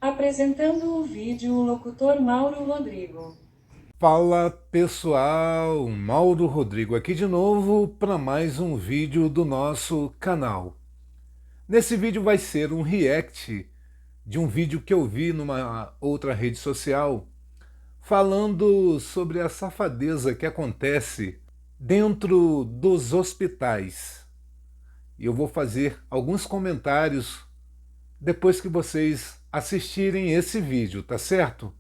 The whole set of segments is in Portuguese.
Apresentando o vídeo, o locutor Mauro Rodrigo. Fala pessoal, Mauro Rodrigo aqui de novo para mais um vídeo do nosso canal. Nesse vídeo vai ser um react de um vídeo que eu vi numa outra rede social falando sobre a safadeza que acontece dentro dos hospitais. E eu vou fazer alguns comentários depois que vocês assistirem esse vídeo, tá certo?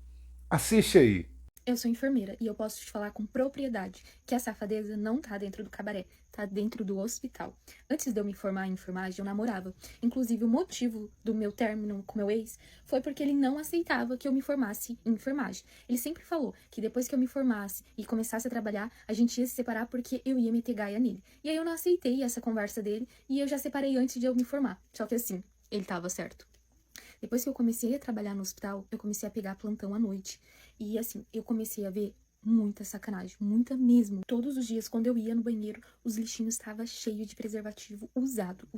Assiste aí. Eu sou enfermeira e eu posso te falar com propriedade que a safadeza não tá dentro do cabaré, tá dentro do hospital. Antes de eu me formar em enfermagem, eu namorava. Inclusive, o motivo do meu término com meu ex foi porque ele não aceitava que eu me formasse em enfermagem. Ele sempre falou que depois que eu me formasse e começasse a trabalhar, a gente ia se separar porque eu ia meter gaia nele. E aí eu não aceitei essa conversa dele e eu já separei antes de eu me formar. Só que assim, ele tava certo. Depois que eu comecei a trabalhar no hospital, eu comecei a pegar plantão à noite. E assim, eu comecei a ver muita sacanagem, muita mesmo. Todos os dias, quando eu ia no banheiro, os lixinhos estavam cheios de preservativo usado.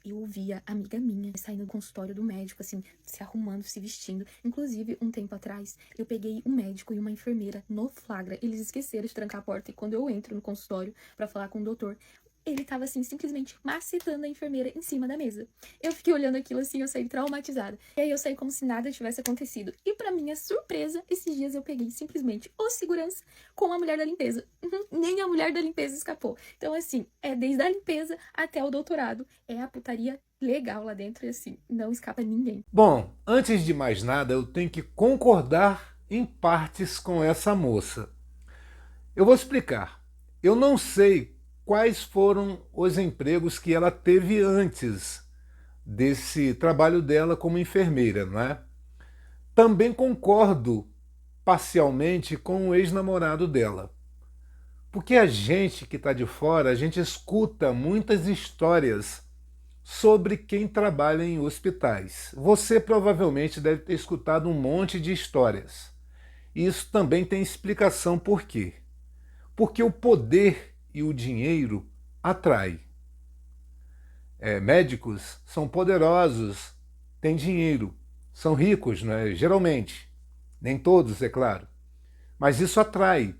Eu via amiga minha saindo do consultório do médico, assim, se arrumando, se vestindo. Inclusive, um tempo atrás, eu peguei um médico e uma enfermeira no flagra. Eles esqueceram de trancar a porta e quando eu entro no consultório pra falar com o doutor, ele tava, assim, simplesmente macetando a enfermeira em cima da mesa. Eu fiquei olhando aquilo assim, eu saí traumatizada. E aí eu saí como se nada tivesse acontecido. E pra minha surpresa, esses dias eu peguei simplesmente o segurança com a mulher da limpeza. Nem a mulher da limpeza escapou. Então, assim, é desde a limpeza até o doutorado. É a putaria legal lá dentro e assim, não escapa ninguém. Bom, antes de mais nada, eu tenho que concordar em partes com essa moça. Eu vou explicar. Eu não sei quais foram os empregos que ela teve antes desse trabalho dela como enfermeira, não é? Também concordo parcialmente com o ex-namorado dela. Porque a gente que está de fora, a gente escuta muitas histórias sobre quem trabalha em hospitais. Você provavelmente deve ter escutado um monte de histórias. E isso também tem explicação por quê. Porque o poder e o dinheiro atrai. Médicos são poderosos, têm dinheiro, são ricos, né? Geralmente. Nem todos, é claro. Mas isso atrai.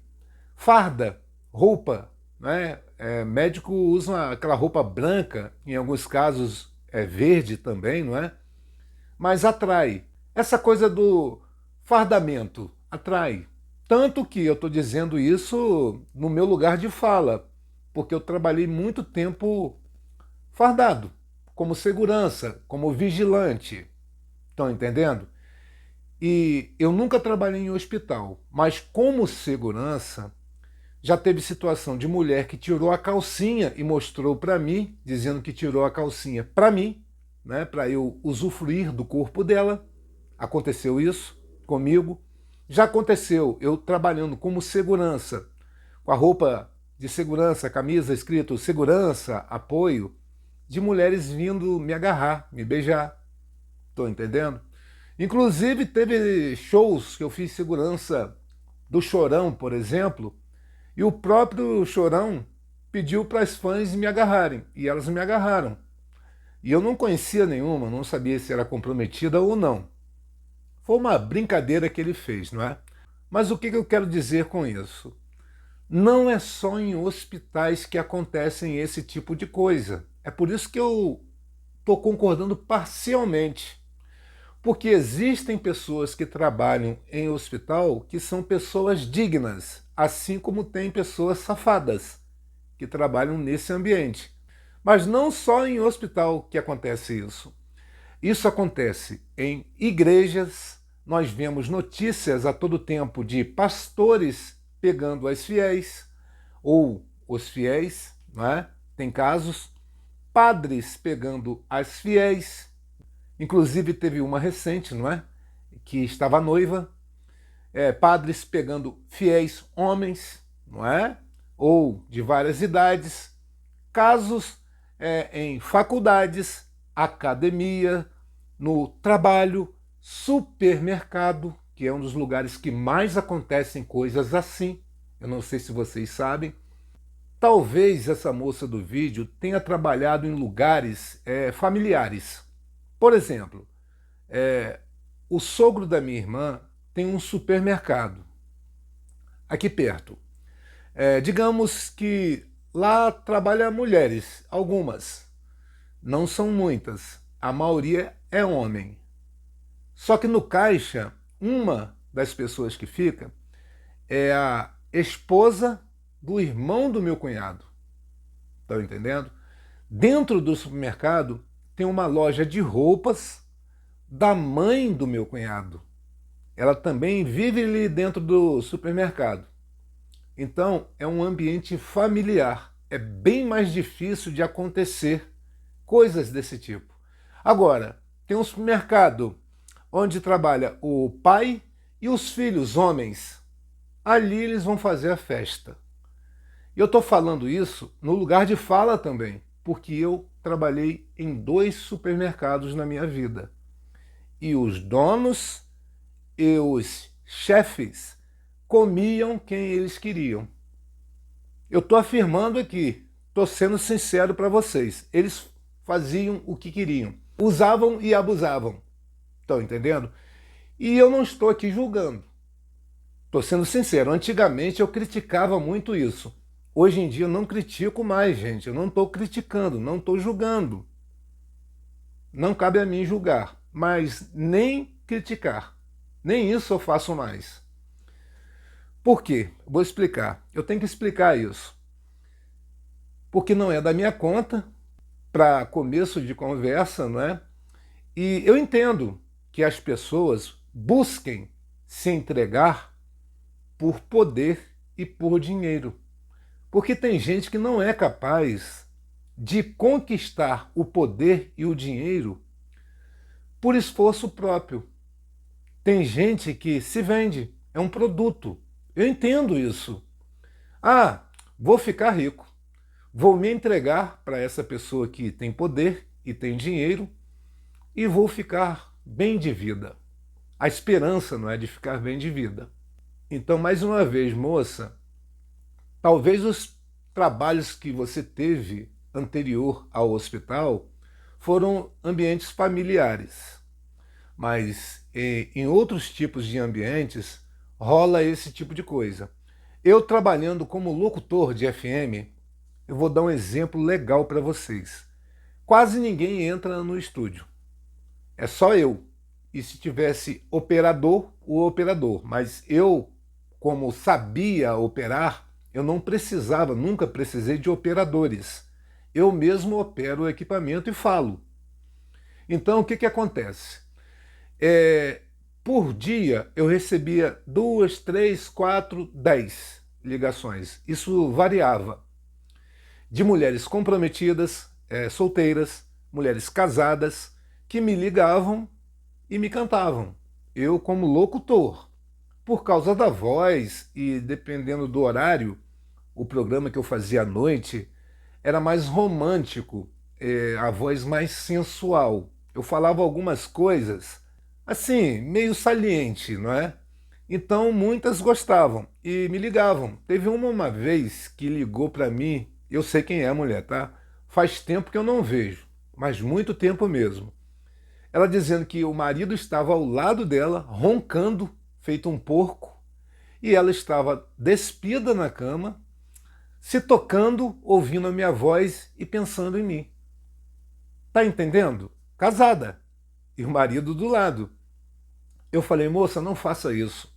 Farda, roupa, né? Médico usa aquela roupa branca, em alguns casos é verde também, não é? Mas atrai. Essa coisa do fardamento atrai. Tanto que eu estou dizendo isso no meu lugar de fala, porque eu trabalhei muito tempo fardado, como segurança, como vigilante. Estão entendendo? E eu nunca trabalhei em hospital, mas como segurança, já teve situação de mulher que tirou a calcinha e mostrou para mim, dizendo que tirou a calcinha para mim, né, para eu usufruir do corpo dela. Aconteceu isso comigo. Já aconteceu eu trabalhando como segurança, com a roupa de segurança, camisa escrito segurança, apoio, de mulheres vindo me agarrar, me beijar. Estou entendendo? Inclusive teve shows que eu fiz segurança do Chorão, por exemplo, e o próprio Chorão pediu para as fãs me agarrarem, e elas me agarraram. E eu não conhecia nenhuma, não sabia se era comprometida ou não. Foi uma brincadeira que ele fez, não é? Mas o que eu quero dizer com isso? Não é só em hospitais que acontecem esse tipo de coisa. É por isso que eu estou concordando parcialmente. Porque existem pessoas que trabalham em hospital que são pessoas dignas, assim como tem pessoas safadas que trabalham nesse ambiente. Mas não só em hospital que acontece isso. Isso acontece em igrejas, nós vemos notícias a todo tempo de pastores pegando as fiéis, ou os fiéis, não é? Tem casos, padres pegando as fiéis. Inclusive teve uma recente, não é? Que estava noiva, padres pegando fiéis homens, não é? Ou de várias idades, casos em faculdades, academia, no trabalho, supermercado, que é um dos lugares que mais acontecem coisas assim. Eu não sei se vocês sabem. Talvez essa moça do vídeo tenha trabalhado em lugares familiares. Por exemplo, o sogro da minha irmã tem um supermercado aqui perto. Digamos que lá trabalham mulheres, algumas, não são muitas, a maioria é homem. Só que no caixa, uma das pessoas que fica é a esposa do irmão do meu cunhado. Estão entendendo? Dentro do supermercado tem uma loja de roupas da mãe do meu cunhado. Ela também vive ali dentro do supermercado. Então, é um ambiente familiar. É bem mais difícil de acontecer coisas desse tipo. Agora, tem um supermercado onde trabalha o pai e os filhos, homens. Ali eles vão fazer a festa. E eu estou falando isso no lugar de fala também, porque eu trabalhei em 2 supermercados na minha vida. E os donos e os chefes comiam quem eles queriam. Eu estou afirmando aqui, estou sendo sincero para vocês. Eles faziam o que queriam, usavam e abusavam. Estão entendendo? E eu não estou aqui julgando. Estou sendo sincero, antigamente eu criticava muito isso. Hoje em dia eu não critico mais, gente. Eu não estou criticando, não estou julgando. Não cabe a mim julgar, mas nem criticar. Nem isso eu faço mais. Por quê? Vou explicar. Eu tenho que explicar isso. Porque não é da minha conta, para começo de conversa, não é? E eu entendo que as pessoas busquem se entregar por poder e por dinheiro. Porque tem gente que não é capaz de conquistar o poder e o dinheiro por esforço próprio. Tem gente que se vende, é um produto. Eu entendo isso. Ah, vou ficar rico. Vou me entregar para essa pessoa que tem poder e tem dinheiro e vou ficar bem de vida. A esperança não é de ficar bem de vida. Então, mais uma vez, moça, talvez os trabalhos que você teve anterior ao hospital foram ambientes familiares, mas em outros tipos de ambientes rola esse tipo de coisa. Eu trabalhando como locutor de FM, eu vou dar um exemplo legal para vocês. Quase ninguém entra no estúdio. É só eu. E se tivesse operador, o operador. Mas eu, como sabia operar, eu não precisava, nunca precisei de operadores. Eu mesmo opero o equipamento e falo. Então, o que acontece? Por dia, eu recebia 2, 3, 4, 10 ligações. Isso variava. De mulheres comprometidas, solteiras, mulheres casadas, que me ligavam e me cantavam. Eu, como locutor, por causa da voz e dependendo do horário, o programa que eu fazia à noite era mais romântico, a voz mais sensual. Eu falava algumas coisas, assim, meio saliente, não é? Então muitas gostavam e me ligavam. Teve uma vez que ligou para mim, eu sei quem é a mulher, tá? Faz tempo que eu não vejo, mas muito tempo mesmo. Ela dizendo que o marido estava ao lado dela, roncando, feito um porco, e ela estava despida na cama, se tocando, ouvindo a minha voz e pensando em mim. Tá entendendo? Casada. E o marido do lado. Eu falei, moça, não faça isso.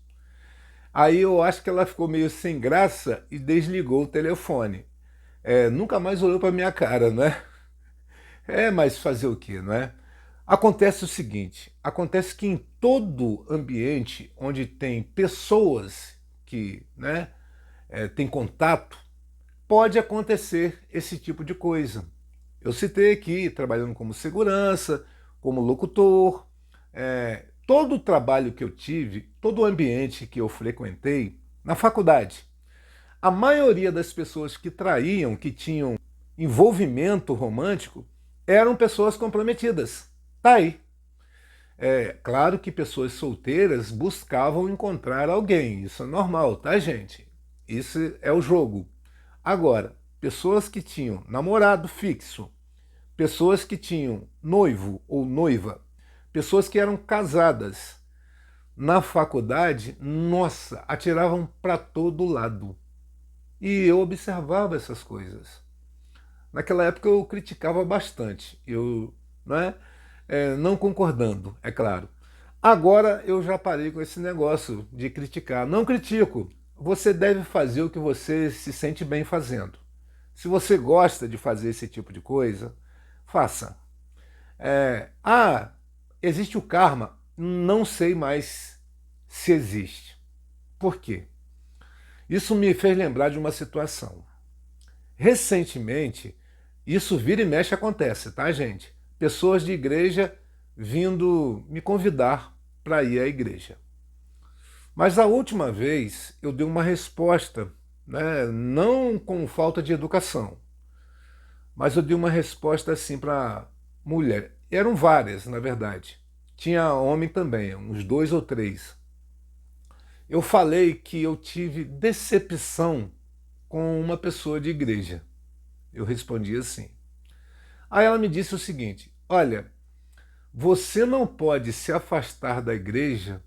Aí eu acho que ela ficou meio sem graça e desligou o telefone. Nunca mais olhou para minha cara, né? Mas fazer o quê, não é? Acontece o seguinte, acontece que em todo ambiente onde tem pessoas que têm contato, pode acontecer esse tipo de coisa. Eu citei aqui, trabalhando como segurança, como locutor, todo o trabalho que eu tive, todo o ambiente que eu frequentei, na faculdade, a maioria das pessoas que traíam, que tinham envolvimento romântico, eram pessoas comprometidas. Tá aí. Claro que pessoas solteiras buscavam encontrar alguém, isso é normal, tá, gente? Isso é o jogo. Agora, pessoas que tinham namorado fixo, pessoas que tinham noivo ou noiva, pessoas que eram casadas na faculdade, nossa, atiravam para todo lado. E eu observava essas coisas. Naquela época eu criticava bastante, eu, não é? Não concordando, é claro. Agora eu já parei com esse negócio de criticar. Não critico. Você deve fazer o que você se sente bem fazendo. Se você gosta de fazer esse tipo de coisa, faça. Existe o karma? Não sei mais se existe. Por quê? Isso me fez lembrar de uma situação. Recentemente, isso vira e mexe acontece, tá, gente? Pessoas de igreja vindo me convidar para ir à igreja. Mas a última vez eu dei uma resposta, né, não com falta de educação, mas eu dei uma resposta assim para mulher. Eram várias, na verdade. Tinha homem também, uns 2 ou 3. Eu falei que eu tive decepção com uma pessoa de igreja. Eu respondi assim. Aí ela me disse o seguinte: olha, você não pode se afastar da igreja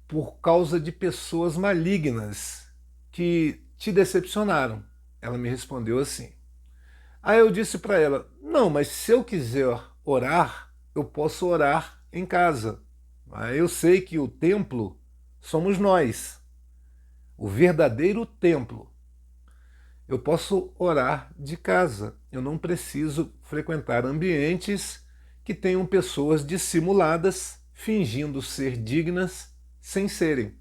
por causa de pessoas malignas que te decepcionaram. Ela me respondeu assim. Aí eu disse para ela: não, mas se eu quiser orar, eu posso orar em casa. Eu sei que o templo somos nós, o verdadeiro templo. Eu posso orar de casa. Eu não preciso frequentar ambientes que tenham pessoas dissimuladas, fingindo ser dignas, sem serem.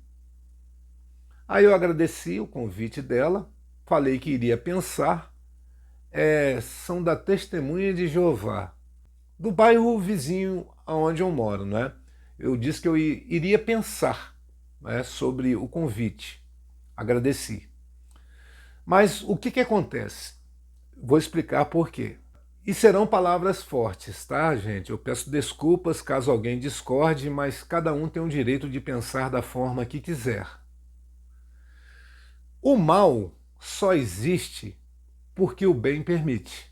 Aí eu agradeci o convite dela, falei que iria pensar. São da Testemunha de Jeová, do bairro vizinho aonde eu moro, né? Eu disse que eu iria pensar, né, sobre o convite. Agradeci. Mas o que acontece? Vou explicar por quê. E serão palavras fortes, tá, gente? Eu peço desculpas caso alguém discorde, mas cada um tem o direito de pensar da forma que quiser. O mal só existe porque o bem permite.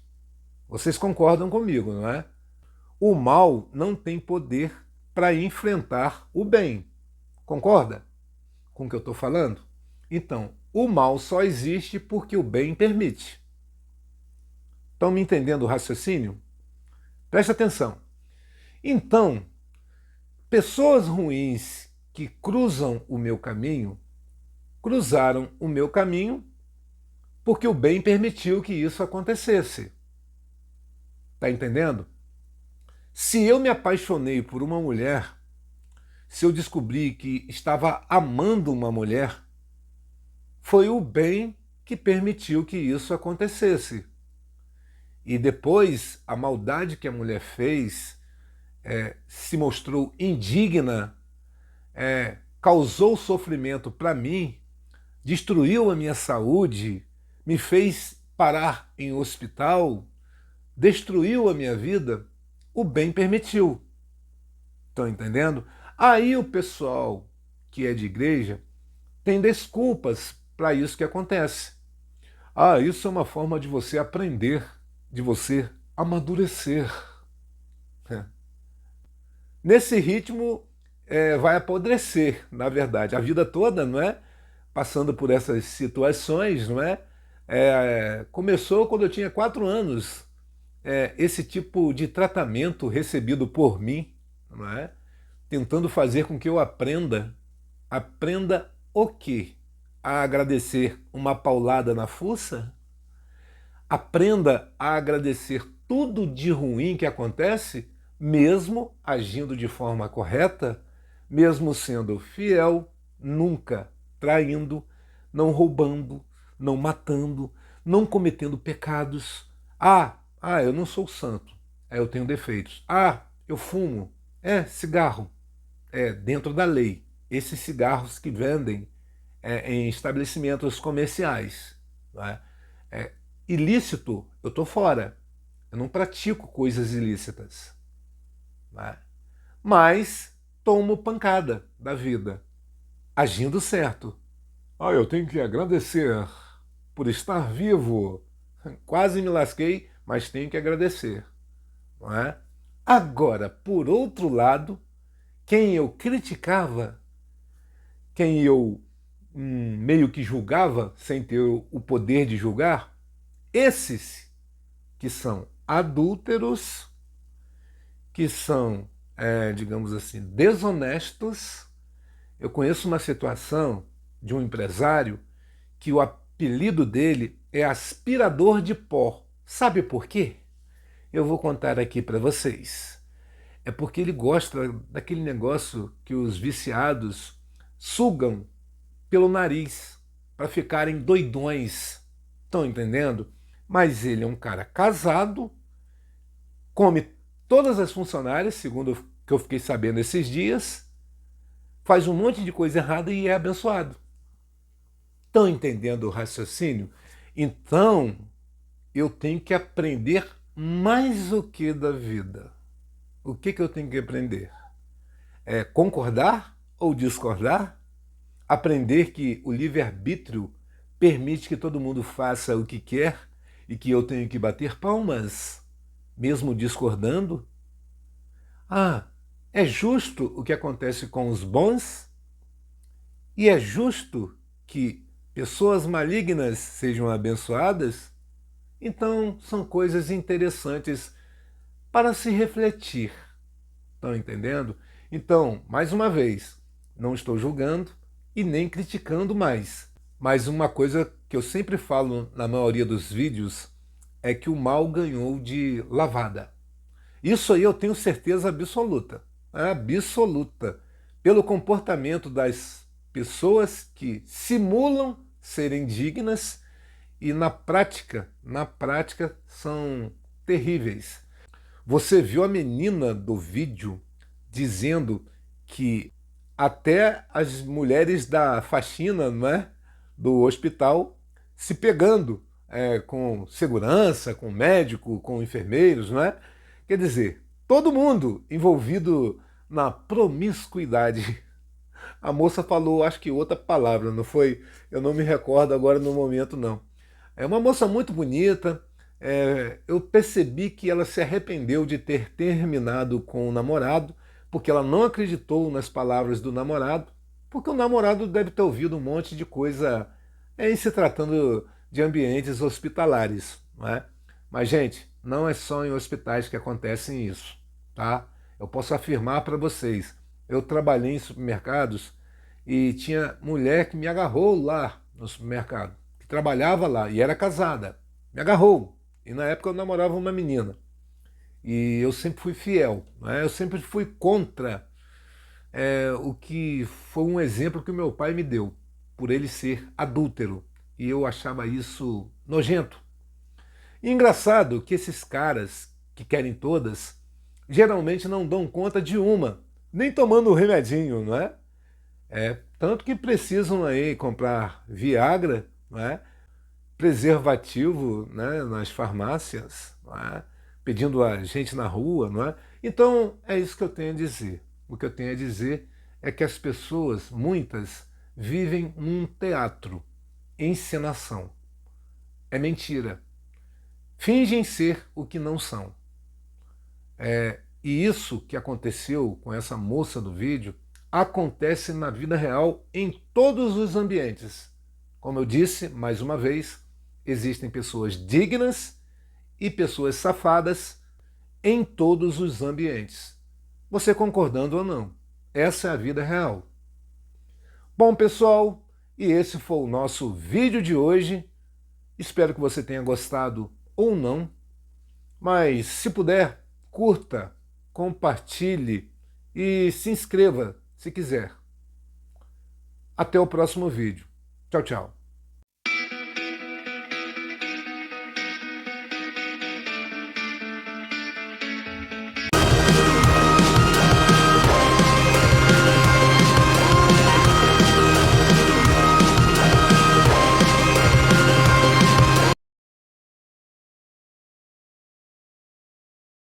Vocês concordam comigo, não é? O mal não tem poder para enfrentar o bem. Concorda com o que eu estou falando? Então, o mal só existe porque o bem permite. Estão me entendendo o raciocínio? Presta atenção. Então, pessoas ruins que cruzam o meu caminho, cruzaram o meu caminho porque o bem permitiu que isso acontecesse. Está entendendo? Se eu me apaixonei por uma mulher, se eu descobri que estava amando uma mulher, foi o bem que permitiu que isso acontecesse. E depois, a maldade que a mulher fez se mostrou indigna, causou sofrimento para mim, destruiu a minha saúde, me fez parar em hospital, destruiu a minha vida, o bem permitiu. Estão entendendo? Aí o pessoal que é de igreja tem desculpas para isso que acontece. Isso é uma forma de você aprender, de você amadurecer. Nesse ritmo vai apodrecer, na verdade, a vida toda, não é? Passando por essas situações, não é? Começou quando eu tinha 4 anos, esse tipo de tratamento recebido por mim, não é? Tentando fazer com que eu aprenda o quê? A agradecer uma paulada na fuça? Aprenda a agradecer tudo de ruim que acontece, mesmo agindo de forma correta, mesmo sendo fiel, nunca traindo, não roubando, não matando, não cometendo pecados. Eu não sou santo, eu tenho defeitos. Eu fumo, cigarro, dentro da lei. Esses cigarros que vendem em estabelecimentos comerciais. Não é? Ilícito, eu estou fora. Eu não pratico coisas ilícitas. Não é? Mas tomo pancada da vida, agindo certo. Eu tenho que agradecer por estar vivo. Quase me lasquei, mas tenho que agradecer. Não é? Agora, por outro lado, quem eu criticava quem eu meio que julgava, sem ter o poder de julgar, esses que são adúlteros, que são, digamos assim, desonestos. Eu conheço uma situação de um empresário que o apelido dele é aspirador de pó. Sabe por quê? Eu vou contar aqui para vocês. É porque ele gosta daquele negócio que os viciados sugam pelo nariz para ficarem doidões. Estão entendendo? Mas ele é um cara casado, come todas as funcionárias, segundo o que eu fiquei sabendo esses dias, faz um monte de coisa errada e é abençoado. Estão entendendo o raciocínio? Então, eu tenho que aprender mais o que da vida? O que eu tenho que aprender? É concordar ou discordar? Aprender que o livre-arbítrio permite que todo mundo faça o que quer e que eu tenho que bater palmas, mesmo discordando? Ah, é justo o que acontece com os bons? E é justo que pessoas malignas sejam abençoadas? Então, são coisas interessantes para se refletir. Estão entendendo? Então, mais uma vez, não estou julgando e nem criticando mais. Mas uma coisa que eu sempre falo na maioria dos vídeos é que o mal ganhou de lavada. Isso aí eu tenho certeza absoluta. Absoluta. Pelo comportamento das pessoas que simulam serem dignas e na prática são terríveis. Você viu a menina do vídeo dizendo que até as mulheres da faxina, não é, do hospital se pegando com segurança, com médico, com enfermeiros, não é? Quer dizer, todo mundo envolvido na promiscuidade. A moça falou, acho que outra palavra, não foi? Eu não me recordo agora no momento, não. É uma moça muito bonita. Eu percebi que ela se arrependeu de ter terminado com o namorado, porque ela não acreditou nas palavras do namorado, porque o namorado deve ter ouvido um monte de coisa em se tratando de ambientes hospitalares, não é? Mas, gente, não é só em hospitais que acontecem isso, tá? Eu posso afirmar para vocês, eu trabalhei em supermercados e tinha mulher que me agarrou lá no supermercado, que trabalhava lá e era casada, me agarrou. E na época eu namorava uma menina. E eu sempre fui fiel, né? Eu sempre fui contra o que foi um exemplo que o meu pai me deu, por ele ser adúltero. E eu achava isso nojento. E engraçado que esses caras que querem todas, geralmente não dão conta de uma, nem tomando o remedinho, não é? Tanto que precisam aí comprar Viagra, não é? Preservativo, né, nas farmácias, não é? Pedindo a gente na rua, não é? Então, é isso que eu tenho a dizer. O que eu tenho a dizer é que as pessoas, muitas, vivem num teatro, encenação. É mentira. Fingem ser o que não são. E isso que aconteceu com essa moça do vídeo acontece na vida real em todos os ambientes. Como eu disse, mais uma vez, existem pessoas dignas e pessoas safadas em todos os ambientes. Você concordando ou não, essa é a vida real. Bom, pessoal, e esse foi o nosso vídeo de hoje. Espero que você tenha gostado ou não, mas se puder, curta, compartilhe e se inscreva se quiser. Até o próximo vídeo. Tchau, tchau.